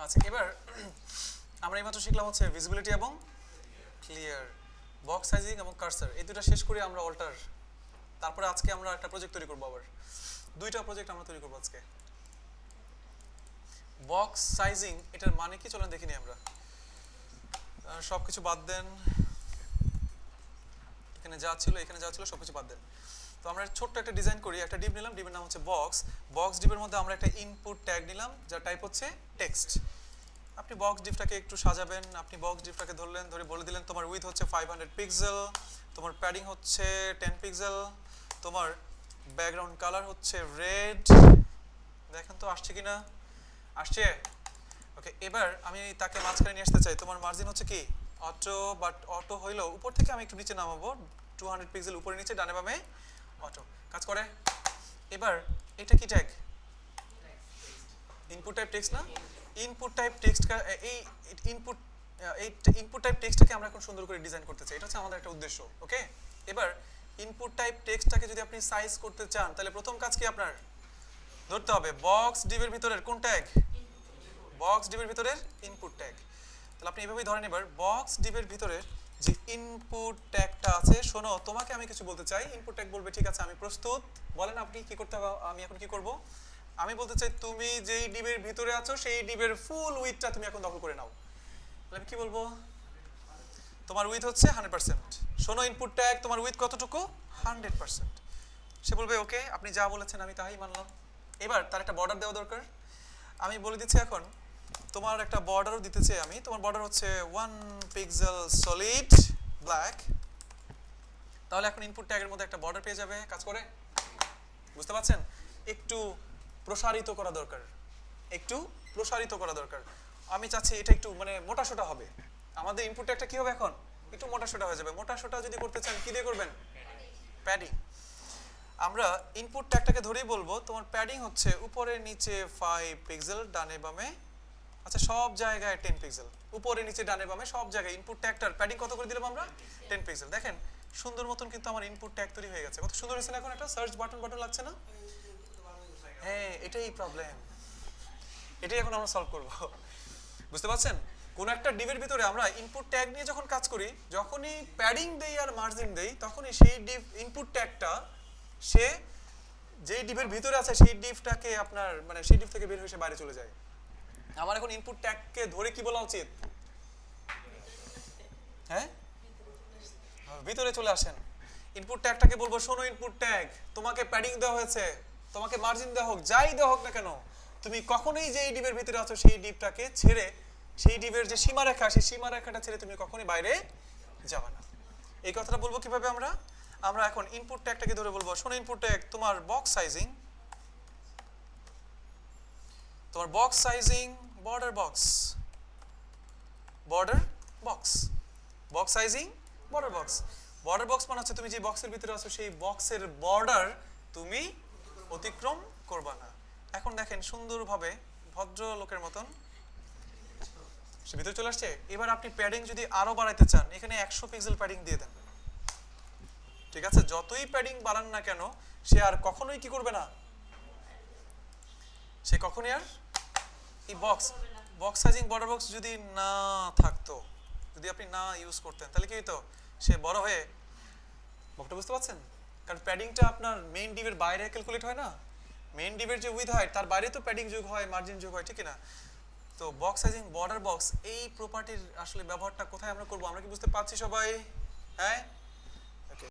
আচ্ছা, এবার আমরা এইমাত্র শিখলাম হচ্ছে ভিজিবিলিটি এবং ক্লিয়ার, বক্স সাইজিং এবং কার্সার, এই দুটো শেষ করে আমরা অল্টার, তারপরে আজকে আমরা একটা প্রজেক্ট তৈরি করবো, আবার দুইটা প্রজেক্ট আমরা তৈরি করবো আজকে। বক্স সাইজিং এটার মানে কি চলেন দেখিনি আমরা, সবকিছু বাদ দেন, এখানে যা ছিল সবকিছু বাদ দেন। তো আমরা ছোট্ট একটা ডিজাইন করি, একটা ডিভ নিলাম, ডিভের নাম হচ্ছে বক্স। বক্স ডিভের মধ্যে আমরা একটা ইনপুট ট্যাগ নিলাম যার টাইপ হচ্ছে টেক্সট। আপনি বক্স ডিভটাকে একটু সাজাবেন, আপনি বক্স ডিভটাকে ধরলেন, ধরে বলে দিলেন তোমার উইথ হচ্ছে 500 পিক্সেল, তোমার প্যাডিং হচ্ছে 10 পিক্সেল, তোমার ব্যাকগ্রাউন্ড কালার হচ্ছে রেড। দেখেন তো আসছে কিনা, আসছে। ওকে, এবার আমি তাকে মাঝখানে নিয়ে আসতে চাই। তোমার মার্জিন হচ্ছে কি অটো, বাট অটো হইলো উপর থেকে আমি একটু নিচে নামাবো, 200 পিক্সেল উপরে নিচে ডানে বামে অটো কাজ করে। এবার এটা কি ট্যাগ? ইনপুট টাইপ টেক্সট না? ইনপুট টাইপ টেক্সট, এই ইনপুট টাইপ টেক্সটটাকে আমরা এখন সুন্দর করে ডিজাইন করতে চাই, এটা হচ্ছে আমাদের একটা উদ্দেশ্য। ওকে, এবার ইনপুট টাইপ টেক্সটটাকে যদি আপনি সাইজ করতে চান তাহলে প্রথম কাজ কি আপনার ধরতে হবে? বক্স ডিভের ভিতরের কোন ট্যাগ? বক্স ডিভের ভিতরের ইনপুট ট্যাগ। তাহলে আপনি এভাবেই ধরেন, এবার বক্স ডিভের ভিতরের যে ইনপুট ট্যাগটা আছে, শোনো তোমাকে আমি কিছু বলতে চাই। ইনপুট ট্যাগ বলবে ঠিক আছে আমি প্রস্তুত, বলেন আপনি কি করতে হবে, আমি এখন কি করব? আমি বলতে চাই তুমি যেই ডিভের ভিতরে আছো সেই ডিভের ফুল উইথটা তুমি এখন দখল করে নাও। তাহলে আমি কি বলবো? তোমার উইথ হচ্ছে 100%। শোনো ইনপুট ট্যাগ, তোমার উইথ কতটুকু? 100%। সে বলবে ওকে, আপনি যা বলেছেন আমি তাই মানলাম। এবার তার একটা বর্ডার দেওয়া দরকার। আমি বলে দিচ্ছি এখন তোমার একটা বর্ডারও দিতে চাই আমি। তোমার বর্ডার হচ্ছে 1 পিক্সেল সলিড ব্ল্যাক। তাহলে এখন ইনপুট ট্যাগের মধ্যে একটা বর্ডার পেয়ে যাবে, কাজ করে। বুঝতে পারছেন? একটু প্রসারিত করা দরকার, একটু প্রসারিত করা দরকার। আমি চাচ্ছি এটা একটু মানে মোটাসোটা হবে। আমাদের ইনপুট ট্যাগটা কি হবে এখন? একটু মোটাসোটা হয়ে যাবে। মোটাসোটা যদি করতে চান কি দিয়ে করবেন? প্যাডিং। আমরা ইনপুট ট্যাগটাকে ধরেই বলবো তোমার প্যাডিং হচ্ছে উপরে নিচে 5 পিক্সেল, ডানে বামে, আচ্ছা সব জায়গায় 10 পিক্সেল, উপরে নিচে ডানে বামে সব জায়গায় ইনপুট ট্যাগটার প্যাডিং কত করে দিলাম আমরা? 10 পিক্সেল। দেখেন সুন্দর মতন কিন্তু আমার ইনপুট ট্যাগ তৈরি হয়ে গেছে। কত সুন্দর হয়েছে না? এখন একটা সার্চ বাটন লাগছে না? হ্যাঁ, এটাই প্রবলেম, এটাই এখন আমরা সলভ করব। বুঝতে পারছেন? কোন একটা ডিভের ভিতরে আমরা ইনপুট ট্যাগ নিয়ে যখন কাজ করি, যখনই প্যাডিং দেই আর মার্জিন দেই, তখনই সেই ডিভ ইনপুট ট্যাগটা সে যেই ডিভের ভিতরে আছে সেই ডিভটাকে আপনার মানে সেই ডিভ থেকে বের হয়ে সে বাইরে চলে যায়। আমার এখন ইনপুট ট্যাগকে ধরে কি বলা উচিত? হ্যাঁ, ভিতরে চলে আসেন। ইনপুট ট্যাগটাকে বলবো শোনো ইনপুট ট্যাগ, তোমাকে প্যাডিং দেওয়া হয়েছে, তোমাকে মার্জিন দেওয়া হোক, যাই দেওয়া হোক না কেন, তুমি কখনোই যেই ডিভের ভিতরে আছো সেই ডিভটাকে ছেড়ে, সেই ডিভের যে সীমারেখা সেই সীমারেখাটা ছেড়ে তুমি কখনোই বাইরে যাবে না। এই কথাটা বলবো কিভাবে আমরা? আমরা এখন ইনপুট ট্যাগটাকে ধরে বলবো শোনো ইনপুট ট্যাগ, তোমার বক্স সাইজিং, তোমার box sizing border box, border box, box sizing border box. Border box মানে হচ্ছে তুমি যে বক্সের ভিতরে আছো সেই বক্সের বর্ডার তুমি অতিক্রম করবা না। এখন দেখেন সুন্দরভাবে ভদ্র লোকের মতন সে ভিতরে চলে আসছে। এবার আপনি প্যাডিং যদি আরো বাড়াইতে চান, এখানে 100 পিক্সেল প্যাডিং দিয়ে দেন। ঠিক আছে, যতই প্যাডিং বাড়ান না কেন সে আর কখনোই কি করবে না, সে কখনোই আর এই বক্স সাইজিং বর্ডার বক্স যদি না থাকতো, যদি আপনি না ইউজ করতেন, তাহলে কি হতো? সে বড় হয়ে, বকটা বুঝতে পারছেন? কারণ প্যাডিংটা আপনার মেইন ডিভের বাইরে ক্যালকুলেট হয় না, মেইন ডিভের যে উইথ হাইট তার বাইরে তো প্যাডিং যোগ হয়, মার্জিন যোগ হয়, ঠিক না? তো বক্স সাইজিং বর্ডার বক্স এই প্রপার্টির আসলে ব্যবহারটা কোথায় আমরা করব? আমরা কি বুঝতে পারছি সবাই? হ্যাঁ,